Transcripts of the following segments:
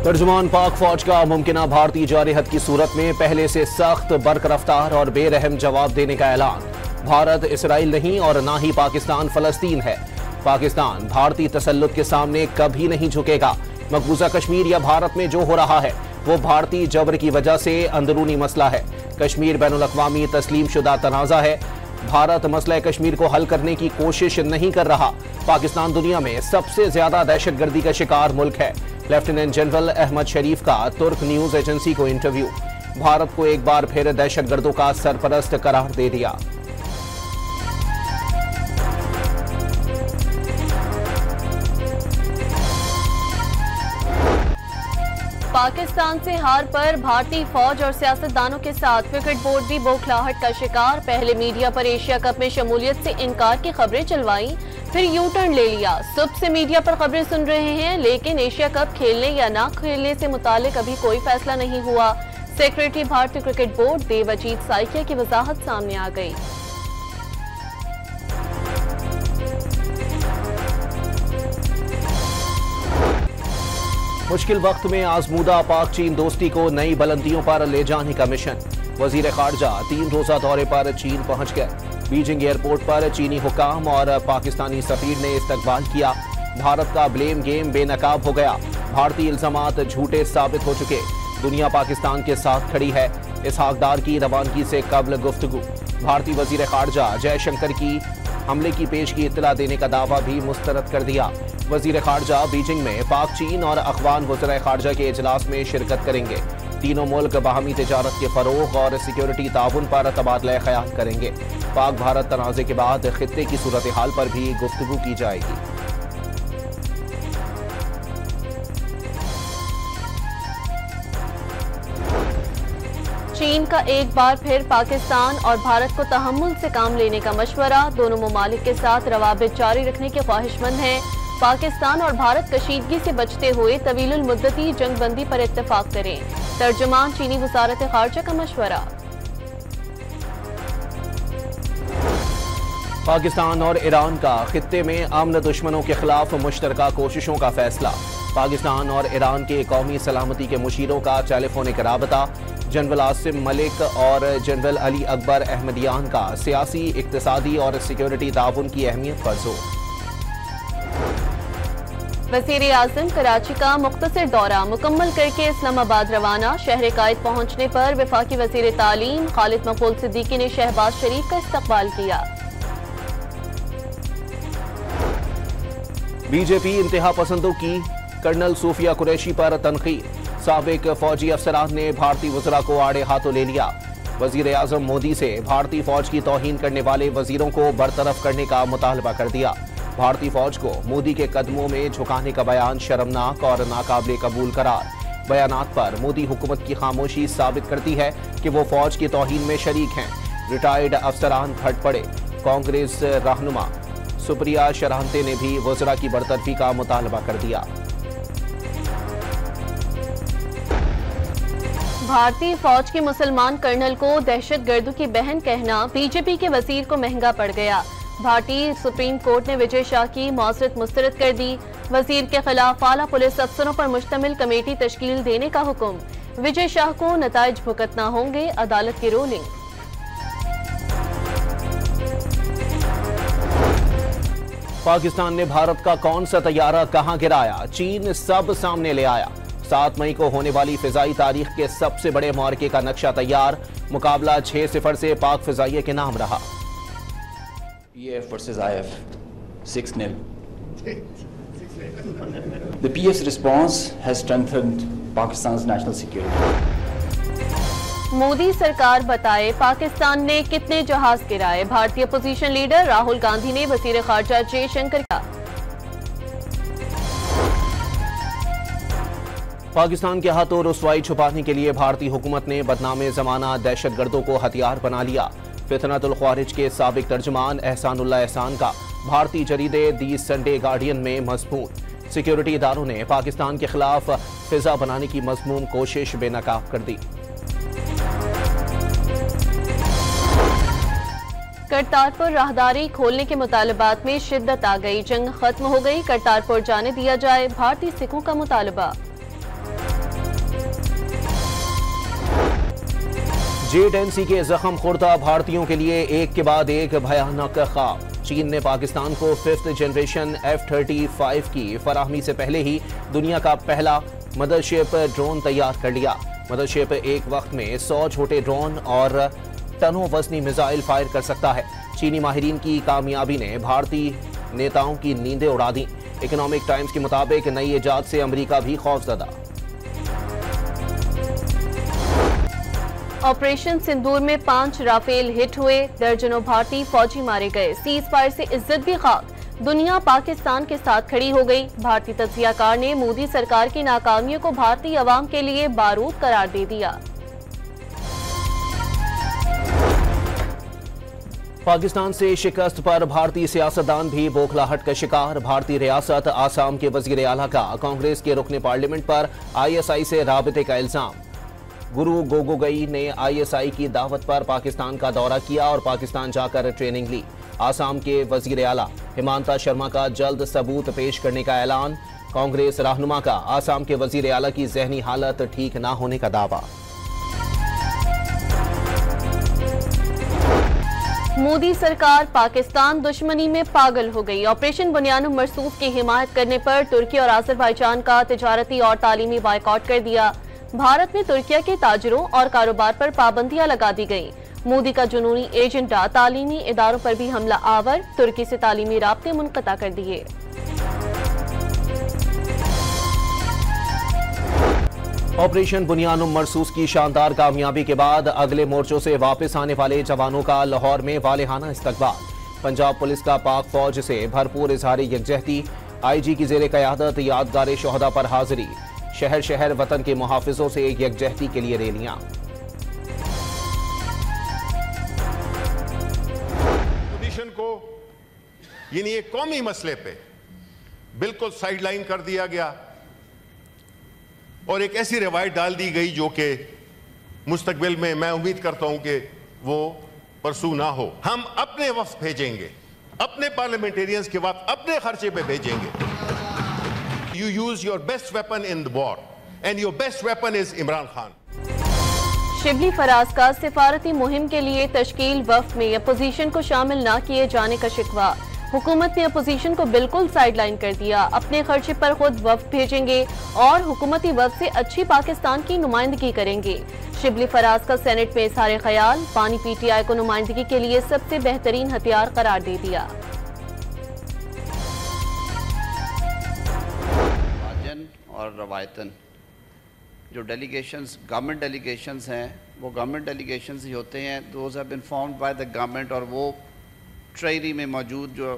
तर्जुमान पाक फौज का मुमकिना भारतीय जारहत की सूरत में पहले से सख्त बरकरफ्तार और बेरहम जवाब देने का ऐलान। भारत इसराइल नहीं और ना ही पाकिस्तान फलस्तीन है। पाकिस्तान भारतीय तसल्लुत के सामने कभी नहीं झुकेगा। मकबूजा कश्मीर या भारत में जो हो रहा है वो भारतीय जबर की वजह से अंदरूनी मसला है। कश्मीर बैनुल-अक़वामी तस्लीम शुदा तनाज़ा है। भारत मसला कश्मीर को हल करने की कोशिश नहीं कर रहा। पाकिस्तान दुनिया में सबसे ज्यादा दहशतगर्दी का शिकार मुल्क है। लेफ्टिनेंट जनरल अहमद शरीफ का तुर्क न्यूज एजेंसी को इंटरव्यू। भारत को एक बार फिर दहशतगर्दों का सरपरस्त करार दे दिया। पाकिस्तान से हार पर भारतीय फौज और सियासतदानों के साथ क्रिकेट बोर्ड भी बौखलाहट का शिकार। पहले मीडिया पर एशिया कप में शमूलियत से इनकार की खबरें चलवाई, फिर यू टर्न ले लिया। सुबह से मीडिया पर खबरें सुन रहे हैं, लेकिन एशिया कप खेलने या ना खेलने से मुतालिक अभी कोई फैसला नहीं हुआ। सेक्रेटरी भारतीय क्रिकेट बोर्ड देवजीत साइकिया की वजाहत सामने आ गई। मुश्किल वक्त में आजमूदा पाक चीन दोस्ती को नई बुलंदियों पर ले जाने का मिशन। वजीर खारजा 3 रोजा दौरे पर चीन पहुंच गए। बीजिंग एयरपोर्ट पर चीनी हुकाम और पाकिस्तानी सफीर ने इस्तकबाल किया। भारत का ब्लेम गेम बेनकाब हो गया। भारतीय इल्जामात झूठे साबित हो चुके। दुनिया पाकिस्तान के साथ खड़ी है। इसहाक डार की रवानगी से कबल गुफ्तगू। भारतीय वजीर खारजा जयशंकर की हमले की पेश की इत्तला देने का दावा भी मुस्तरद कर दिया। वजीर खारजा बीजिंग में पाक चीन और अखवान वज़ीर खारजा के इजलास में शिरकत करेंगे। तीनों मुल्क बाहमी तिजारत के फरोग और सिक्योरिटी ताउन पर तबादला ख्याल करेंगे। पाक भारत तनाज़े के बाद खित्ते की सूरत हाल पर भी गुफ्तगू की जाएगी। चीन का एक बार फिर पाकिस्तान और भारत को तहम्मुल से काम लेने का मशवरा। दोनों ममालिक के साथ रवाबित जारी रखने के ख्वाहिशमंद हैं। पाकिस्तान और भारत कशीदगी से बचते हुए तवीलुल मुद्दती जंगबंदी पर इत्तेफाक करें। तर्जुमान चीनी वजारत खारजा का मशवरा। पाकिस्तान और ईरान का खित्ते में अमन दुश्मनों के खिलाफ मुश्तरका कोशिशों का फैसला। पाकिस्तान और ईरान के कौमी सलामती के मुशीरों का टेलीफोनिक राबता। जनरल आसिम मलिक और जनरल अली अकबर अहमदियान का सियासी, इक्तिसादी और सिक्योरिटी ताउन की अहमियत पर जोर। वज़ीर आज़म कराची का मुख्तसर दौरा मुकम्मल करके इस्लामाबाद रवाना। शहर कायद पहुंचने पर वफाकी वज़ीर तालीम खालिद मकबूल सिद्दीकी ने शहबाज शरीफ का इस्तकबाल किया। बीजेपी इंतहा पसंदों की कर्नल सूफिया कुरैशी पर तनकीद। साबिक फौजी अफसरान ने भारतीय वज़रा को आड़े हाथों ले लिया। वज़ीर आज़म मोदी से भारतीय फौज की तौहीन करने वाले वज़ीरों को बरतरफ करने का मुतालबा कर दिया। भारतीय फौज को मोदी के कदमों में झुकाने का बयान शर्मनाक और नाकाबिले कबूल करार। बयानात पर मोदी हुकूमत की खामोशी साबित करती है कि वो फौज की तौहीन में शरीक हैं। रिटायर्ड अफसरान फट पड़े। कांग्रेस रहनुमा सुप्रिया शरांते ने भी वज़रा की बरतरफी का मुतालबा कर दिया। भारतीय फौज के मुसलमान कर्नल को दहशतगर्दों की बहन कहना बीजेपी के वजीर को महंगा पड़ गया। भारतीय सुप्रीम कोर्ट ने विजय शाह की मौजरत मुस्तरद कर दी। वजीर के खिलाफ आला पुलिस अफसरों पर मुश्तमिल कमेटी तश्कील देने का हुक्म। विजय शाह को नताइज भुगतना होंगे, अदालत की रूलिंग। पाकिस्तान ने भारत का कौन सा तैयारा कहां गिराया, चीन सब सामने ले आया। 7 मई को होने वाली फिजाई तारीख के सबसे बड़े मार्के का नक्शा तैयार। मुकाबला 6-0 से पाक फिजाइये के नाम रहा। PF versus IF 6-0. The PF's response has strengthened Pakistan's national security. Modi सरकार बताए पाकिस्तान ने कितने जहाज गिराए। भारतीय अपोजिशन लीडर राहुल गांधी ने वजीर खारजा जयशंकर का। पाकिस्तान के हाथों रुसवाई छुपाने के लिए भारतीय हुकूमत ने बदनामे जमाना दहशतगर्दों को हथियार बना लिया। फितनतुल ख्वारिज के साबिक तर्जुमान एहसानुल्लाह एहसान का भारतीय जरीदे दी संडे गार्डियन में मजमून। सिक्योरिटी इदारों ने पाकिस्तान के खिलाफ फिजा बनाने की मजमूम कोशिश बेनकाब कर दी। करतारपुर राहदारी खोलने के मुतालबात में शिद्दत आ गई। जंग खत्म हो गई, करतारपुर जाने दिया जाए, भारतीय सिखों का मुतालबा। J-10C के जख्म खुर्दा भारतीयों के लिए एक के बाद एक भयानक ख्वाब। चीन ने पाकिस्तान को 5th जनरेशन F-35 की फराहमी से पहले ही दुनिया का पहला मदरशिप ड्रोन तैयार कर लिया। मदरशिप एक वक्त में 100 छोटे ड्रोन और टनों वजनी मिसाइल फायर कर सकता है। चीनी माहिरीन की कामयाबी ने भारतीय नेताओं की नींदें उड़ा दी। इकोनॉमिक टाइम्स के मुताबिक नई इजाद से अमेरिका भी खौफजदा। ऑपरेशन सिंदूर में 5 राफेल हिट हुए, दर्जनों भारतीय फौजी मारे गए। सीज फायर से इज्जत भी खाक, दुनिया पाकिस्तान के साथ खड़ी हो गई। भारतीय तज्जियाकार ने मोदी सरकार की नाकामियों को भारतीय अवाम के लिए बारूद करार दे दिया। पाकिस्तान से शिकस्त पर भारतीय सियासतदान भी बौखलाहट का शिकार। भारतीय रियासत आसाम के वजीर आला का कांग्रेस के रुकने पार्लियामेंट पर ISI से राबते का इल्जाम। गुरु गोगोई ने ISI की दावत पर पाकिस्तान का दौरा किया और पाकिस्तान जाकर ट्रेनिंग ली। आसाम के वजीर आला हिमांता शर्मा का जल्द सबूत पेश करने का ऐलान। कांग्रेस रहनुमा का आसाम के वजीर आला की जहनी हालत ठीक न होने का दावा। मोदी सरकार पाकिस्तान दुश्मनी में पागल हो गई। ऑपरेशन बुनियानुम मरसूख की हिमायत करने पर तुर्की और आज़रबाईजान का तिजारती और तालीमी बायकॉट कर दिया। भारत में तुर्किया के ताजरों और कारोबार पर पाबंदियां लगा दी गई। मोदी का जुनूनी एजेंडा तालीमी इदारों पर भी हमला आवर, तुर्की से तालीमी राब्ते मुनक़ता कर दिए। ऑपरेशन बुनियानुम मरसूख की शानदार कामयाबी के बाद अगले मोर्चों से वापस आने वाले जवानों का लाहौर में वालेहाना इस्तकबाल। पंजाब पुलिस का पाक फौज से भरपूर इजहार यकजहती। IG की जेर क़यादत यादगार शोहदा पर हाजिरी। शहर शहर वतन के मुहाफिजों से यकजहती के लिए रैलियां। पोजीशन को यानी एक कौमी मसले पे बिल्कुल साइडलाइन कर दिया गया और एक ऐसी रवायत डाल दी गई जो कि मुस्तकबिल में मैं उम्मीद करता हूं कि वो परसू ना हो। हम अपने वफ्द भेजेंगे, अपने पार्लियामेंटेरियंस के वफ्द अपने खर्चे पे भेजेंगे। You use your best weapon in the war, and your best weapon is Imran Khan. Shibli Faraz का सिफारती मुहिम के लिए तश्कील वफ्द में अपोजिशन को शामिल न किए जाने का शिकवा। हुकूमत ने अपोजिशन को बिल्कुल साइडलाइन कर दिया। अपने खर्चे पर खुद वफ्द भेजेंगे और हुकूमती वफ्द से अच्छी पाकिस्तान की नुमाइंदगी करेंगे। शिबली फराज का सेनेट में इज़हार ख्याल, पानी PTI को नुमाइंदगी के लिए सबसे बेहतरीन हथियार करार दे दिया। और रवायतन जो डेलीगेशंस गवर्नमेंट डेलीगेशंस हैं वो गवर्नमेंट डेलीगेशंस ही होते हैं। Those have been formed by the government और वो ट्रेरी में मौजूद जो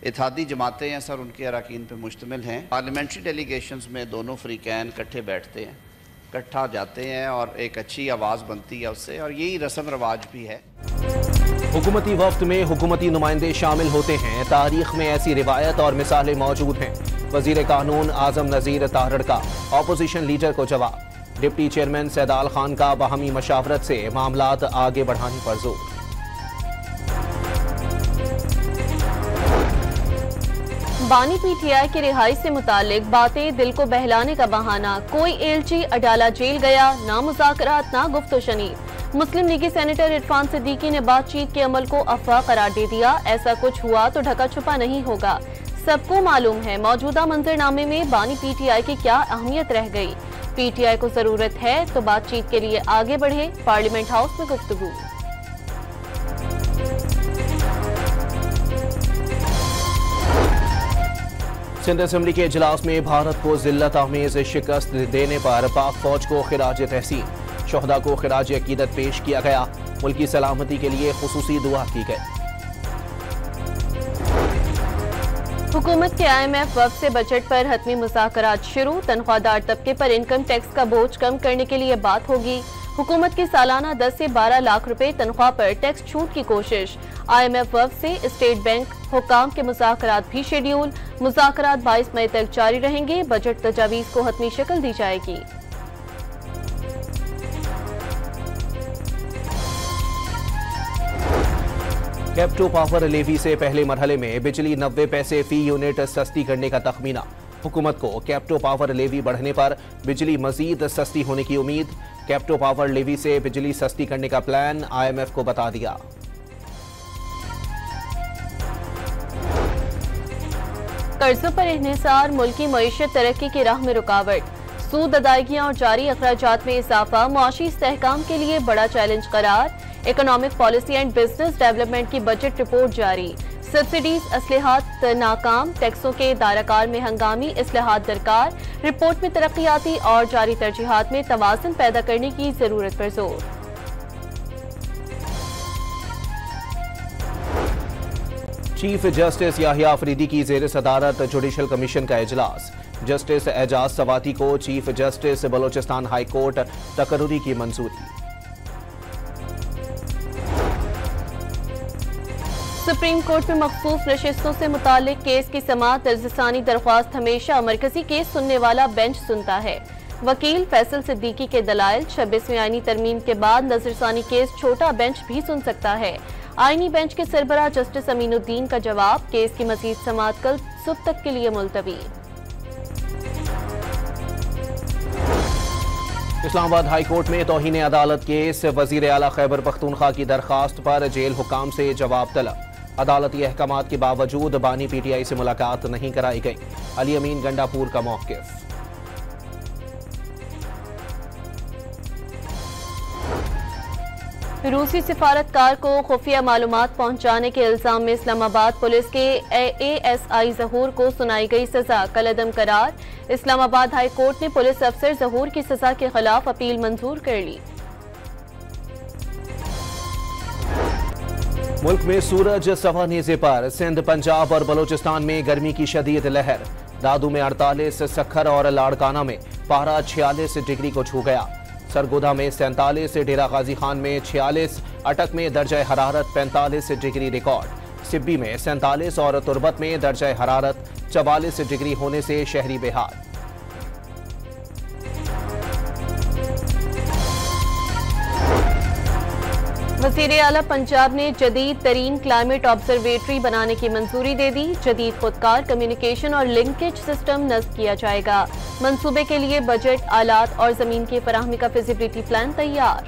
इत्तेहादी जमातें हैं सर उनके अरकान पे मुश्तमिल हैं। पार्लियामेंट्री डेलीगेशंस में दोनों फ्रीकैन इकट्ठे बैठते हैं, इकट्ठा जाते हैं और एक अच्छी आवाज़ बनती है उससे, और यही रस्म रवाज भी है। हुकूमती वफ्द में हुकूमती नुमाइंदे शामिल होते हैं। तारीख में ऐसी रिवायत और मिसालें मौजूद हैं। वजीर कानून आजम नज़ीर तारड़ का ऑपोजिशन लीडर को जवाब। डिप्टी चेयरमैन सैदाल खान का बाहमी मशावरत से मामलात आगे बढ़ाने पर जोर। बानी PTI की रिहाई से मुतालिक बातें दिल को बहलाने का बहाना। कोई एलची अडाला जेल गया, ना मुज़ाकरात ना गुफ्तशनी। मुस्लिम लीगी सेनेटर इरफान सिद्दीकी ने बातचीत के अमल को अफवाह करार दे दिया। ऐसा कुछ हुआ तो ढका छुपा नहीं होगा। सबको मालूम है मौजूदा मंजरनामे में बानी PTI की क्या अहमियत रह गई। PTI को जरूरत है तो बातचीत के लिए आगे बढ़े। पार्लियामेंट हाउस में गुफ्तगू। सिंध असेंबली के इजलास में भारत को जिल्लत आमेज शिकस्त देने पर पाक फौज को खिराज तहसीन। शोहदा को खिराज अकीदत पेश किया गया। मुल्की सलामती के लिए खुसूसी दुआ की गई। हुकूमत के IMF वफ्द से बजट पर हतमी मुज़ाकरात शुरू। तनख्वाहदार तबके पर इनकम टैक्स का बोझ कम करने के लिए बात होगी। हुकूमत की सालाना 10 से 12 लाख रुपए तनख्वाह पर टैक्स छूट की कोशिश। IMF वफ्द से स्टेट बैंक हुकाम के मुज़ाकरात भी शेड्यूल। मुज़ाकरात 22 मई तक जारी रहेंगे। बजट तजावीज़ को हतमी शक्ल दी जाएगी। कैप्टो पावर लेवी से पहले मरहले में बिजली 90 पैसे फी यूनिट सस्ती करने का तखमीना। हुकूमत को कैप्टो पावर लेवी बढ़ने पर बिजली मजीद सस्ती होने की उम्मीद। कैप्टो पावर लेवी से बिजली सस्ती करने का प्लान IMF को बता दिया। कर्जों पर इन्हिसार मुल्की मईशत तरक्की की राह में रुकावट, सूद अदायगियां और जारी अखराजात में इजाफा मुआशी इस्तेहकाम के लिए बड़ा चैलेंज करार। Economic policy and business development की बजट रिपोर्ट जारी। सब्सिडीज असलाहत नाकाम, टैक्सों के दायराकार में हंगामी इस्लाहात दरकार। रिपोर्ट में तरक्याती और जारी तरजीहात में तवाज़ुन पैदा करने की जरूरत पर जोर। चीफ जस्टिस याहिया अफरीदी की ज़ेर सदारत जुडिशल कमीशन का इजलास। जस्टिस एजाज सवाती को chief justice Balochistan high court तकर्रुरी की मंजूरी। सुप्रीम कोर्ट में मखसूस नशिस्तों से मुतालिक केस की समाअत नज़रसानी दरख्वास्त हमेशा मरकजी केस सुनने वाला बेंच सुनता है। वकील फैसल सिद्दीकी के दलाइल, 26वीं आईनी तरमीम के बाद नज़रसानी केस छोटा बेंच भी सुन सकता है। आईनी बेंच के सरबराह जस्टिस अमीनुद्दीन का जवाब, केस की मजीद समाअत कल सुबह तक के लिए मुलतवी। इस्लामाबाद हाई कोर्ट में तौहीन अदालत केस, वजीर आला खैबर पख्तूनख्वा की दरखास्त पर जेल हुकाम से जवाब तलब। अदालती अहकामात के बावजूद बानी PTI से मुलाकात नहीं कराई गई। अली अमीन गंडापुर का मौक़िफ़। रूसी सिफारतकार को खुफिया मालूमात पहुंचाने के इल्जाम में इस्लामाबाद पुलिस के ASI ज़हूर को सुनाई गई सजा कल अदम करार। इस्लामाबाद हाई कोर्ट ने पुलिस अफसर ज़हूर की सजा के खिलाफ अपील मंजूर कर ली। मुल्क में सूरज सवानेज़े पर, सिंध, पंजाब और बलोचिस्तान में गर्मी की शदीद लहर। दादू में 48, सखर और लाड़काना में पारा 46 डिग्री को छू गया। सरगोधा में 47, डेरा गाजी खान में 46, अटक में दर्जा हरारत 45 डिग्री रिकॉर्ड। सिब्बी में 47 और तुरबत में दर्जा हरारत 44 डिग्री होने से शहरी बेहाल। वज़ीर आला पंजाब ने जदीद तरीन क्लाइमेट ऑब्जर्वेटरी बनाने की मंजूरी दे दी। जदीद खुदकार कम्युनिकेशन और लिंकेज सिस्टम नस्ब किया जाएगा। मंसूबे के लिए बजट, आलात और जमीन की फराहमी का फिजिबिलिटी प्लान तैयार।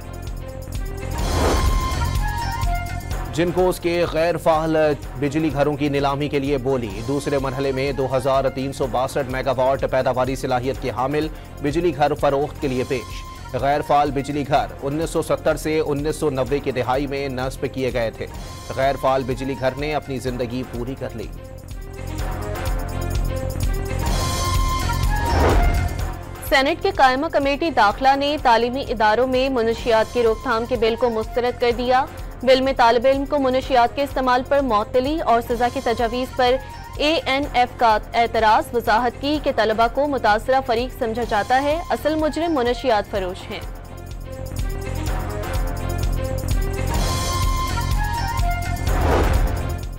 जिनको उसके गैर फाल बिजली घरों की नीलामी के लिए बोली। दूसरे मरहले में 2362 मेगावाट पैदावारी सलाहियत के हामिल बिजली घर फरोख्त के लिए पेश। गैर फाल बिजली घर 1970 से 1990 की दिहाई में नस्ब किए गए थे। गैर फाल बिजली घर ने अपनी जिंदगी पूरी कर ली। सेनेट के कायमा कमेटी दाखिला ने तालीमी इदारों में मुनशियात की रोकथाम के बिल को मुस्तरद कर दिया। बिल में तालिब इल्म को मुनशियात के इस्तेमाल पर मौतली और सजा की तजावीज़ पर ANF का एतराज। वजाहत की कि तलबा को मुतासरा फरीक समझा जाता है, असल मुजरिम मुनशियात फरोश हैं।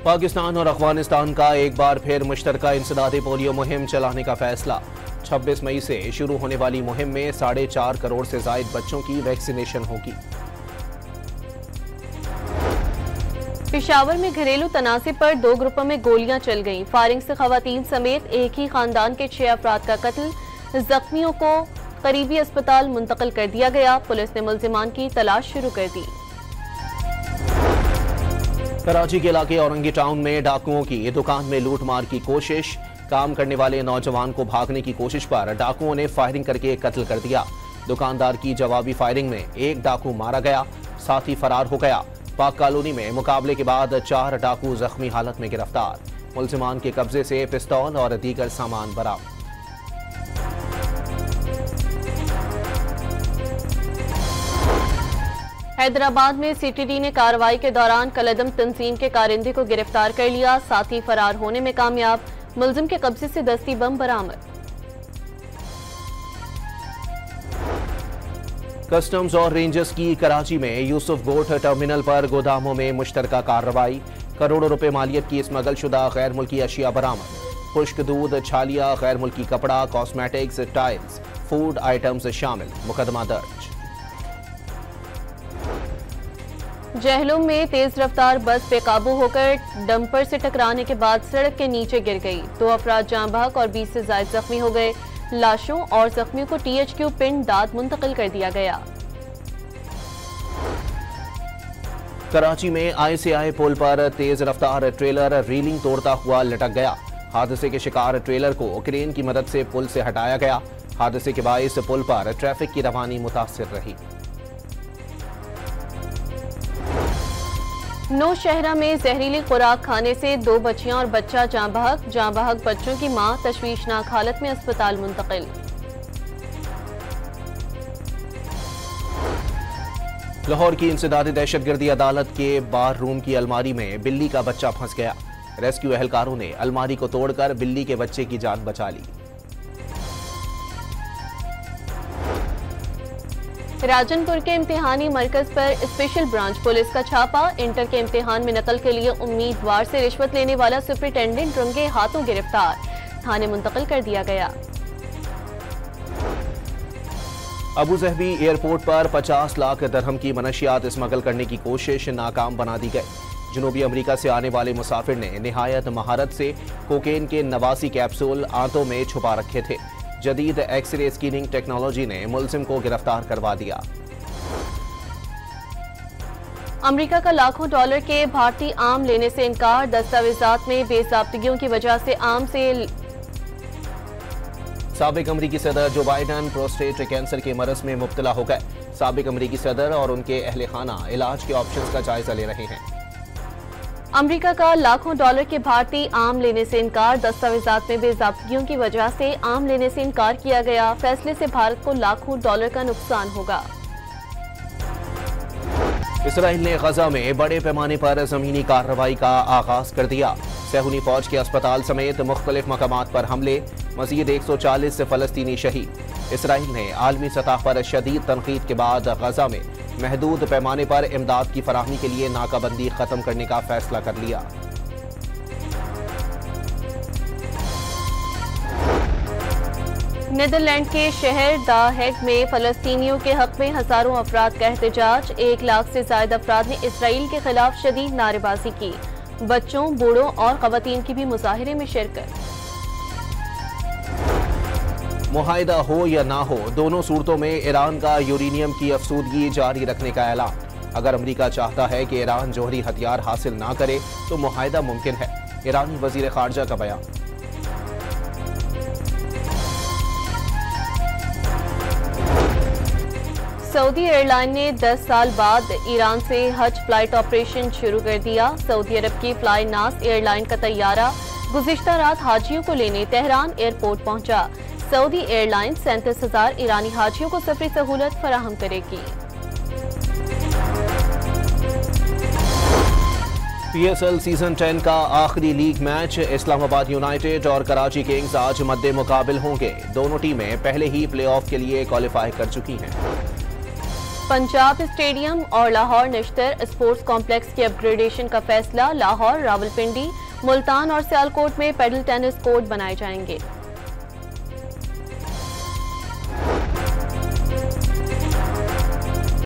पाकिस्तान और अफगानिस्तान का एक बार फिर मुश्तरका इंसदादी पोलियो मुहिम चलाने का फैसला। 26 मई से शुरू होने वाली मुहिम में 4.5 करोड़ से जायद बच्चों की वैक्सीनेशन होगी। पेशावर में घरेलू तनाज़ुर पर 2 ग्रुपों में गोलियां चल गईं। फायरिंग से खवातीन समेत एक ही खानदान के 6 अफराद का कत्ल। जख्मियों को करीबी अस्पताल मुंतकिल कर दिया गया। पुलिस ने मुल्जिमान की तलाश शुरू कर दी। कराची के इलाके औरंगी टाउन में डाकुओं की दुकान में लूटमार की कोशिश। काम करने वाले नौजवान को भागने की कोशिश पर डाकुओं ने फायरिंग करके कत्ल कर दिया। दुकानदार की जवाबी फायरिंग में एक डाकू मारा गया, साथी फरार हो गया। पाक कॉलोनी में मुकाबले के बाद 4 डाकू जख्मी हालत में गिरफ्तार। मुल्जिमान के कब्जे से पिस्तौल और दीगर सामान बरामद। हैदराबाद में CTD ने कार्रवाई के दौरान कलदम तंजीम के कारिंदे को गिरफ्तार कर लिया। साथी फरार होने में कामयाब। मुल्जिम के कब्जे से दस्ती बम बरामद। कस्टम्स और रेंजर्स की कराची में यूसुफ गोट टर्मिनल पर गोदामों में मुश्तरका कार्रवाई। करोड़ों रुपए मालियत की स्मगल शुदा गैर मुल्की अशिया बरामद। खुश्क दूध, छालिया, गैर मुल्की कपड़ा, कॉस्मेटिक्स, टाइल्स, फूड आइटम्स शामिल। मुकदमा दर्ज। जहलुम में तेज रफ्तार बस बेकाबू होकर डंपर से टकराने के बाद सड़क के नीचे गिर गई। 2 अफराद जाँ बहक और 20 से ज्यादा जख्मी हो गए। लाशों और जख्मियों को THQ पिंड दाद मुंतकिल कर दिया गया। कराची में ICI पुल पर तेज रफ्तार ट्रेलर रीलिंग तोड़ता हुआ लटक गया। हादसे के शिकार ट्रेलर को क्रेन की मदद से पुल से हटाया गया। हादसे के बाइस पुल पर ट्रैफिक की रवानी मुतासिर रही। नौशहरा में जहरीली खुराक खाने से 2 बच्चियां और बच्चा जाँ बहक बच्चों की मां तशवीशनाक हालत में अस्पताल मुंतकिल। लाहौर की इंसदादी दहशतगर्दी अदालत के बार रूम की अलमारी में बिल्ली का बच्चा फंस गया। रेस्क्यू एहलकारों ने अलमारी को तोड़कर बिल्ली के बच्चे की जान बचा ली। राजनपुर के इम्तिहानी मरकज पर स्पेशल ब्रांच पुलिस का छापा। इंटर के इम्तिहान में नकल के लिए उम्मीदवार से रिश्वत लेने वाला सुपरिटेंडेंट रंगे हाथों गिरफ्तार, थाने मुंतकिल कर दिया गया। अबू ज़हबी एयरपोर्ट पर 50 लाख दरहम की मनशियात स्मगल करने की कोशिश नाकाम बना दी गई। जनूबी अमेरिका से आने वाले मुसाफिर ने निहायत महारत से कोकेन के 89 कैप्सूल आंतों में छुपा रखे थे। जदीद एक्सरे स्कैनिंग टेक्नोलॉजी ने मुलजिम को गिरफ्तार करवा दिया। अमेरिका का लाखों डॉलर के भारतीय आम लेने से इनकार। दस्तावेजात में बेज़ाब्तिगियों की वजह से आम से साबिक अमरीकी सदर जो बाइडन प्रोस्टेट कैंसर के मरज में मुब्तला हो गए। साबिक अमरीकी सदर और उनके अहले खाना इलाज के ऑप्शंस का जायजा ले रहे हैं। अमेरिका का लाखों डॉलर के भारतीय आम लेने से इनकार। दस्तावेजात में बेज़ाब्तिगियों की वजह से आम लेने से इनकार किया गया। फैसले से भारत को लाखों डॉलर का नुकसान होगा। इसराइल ने गजा में बड़े पैमाने पर जमीनी कार्रवाई का आगाज कर दिया। सहूनी फौज के अस्पताल समेत मुख्तलिफ मकामात पर हमले, मजीद 140 फलस्तीनी शहीद। इसराइल ने आलमी सतह पर शदीद तनकीद के बाद गजा में महदूद पैमाने पर इमदाद की फराहमी के लिए नाकाबंदी खत्म करने का फैसला कर लिया। नीदरलैंड के शहर द हेग में फलस्तीनियों के हक में हजारों अफराद का एहतजाज। 1 लाख से ज्यादा अफराद ने इसराइल के खिलाफ शदीद नारेबाजी की। बच्चों, बूढ़ों और खवातीन की भी मुजाहिरे में शिरकत। मुआहिदा हो या ना हो, दोनों सूरतों में ईरान का यूरेनियम की अफसूदगी जारी रखने का ऐलान। अगर अमेरिका चाहता है कि ईरान जौहरी हथियार हासिल ना करे तो मुआहिदा मुमकिन है। ईरानी वजीर खारजा का बयान। सऊदी एयरलाइन ने 10 साल बाद ईरान से हज फ्लाइट ऑपरेशन शुरू कर दिया। सऊदी अरब की फ्लाई नास एयरलाइन का तैयारा गुज़िश्ता रात हाजियों को लेने तेहरान एयरपोर्ट पहुंचा। सऊदी एयरलाइन 37,000 ईरानी हाजियों को सफरी सहूलत फराहम करेगी। PSL सीजन 10 का आखिरी लीग मैच इस्लामाबाद यूनाइटेड और कराची किंग्स आज मद्दे मुकाबिल होंगे। दोनों टीमें पहले ही प्लेऑफ के लिए क्वालिफाई कर चुकी हैं। पंजाब स्टेडियम और लाहौर नश्तर स्पोर्ट्स कॉम्प्लेक्स की अपग्रेडेशन का फैसला। लाहौर, रावलपिंडी, मुल्तान और सियालकोट में पेडल टेनिस कोर्ट बनाए जाएंगे।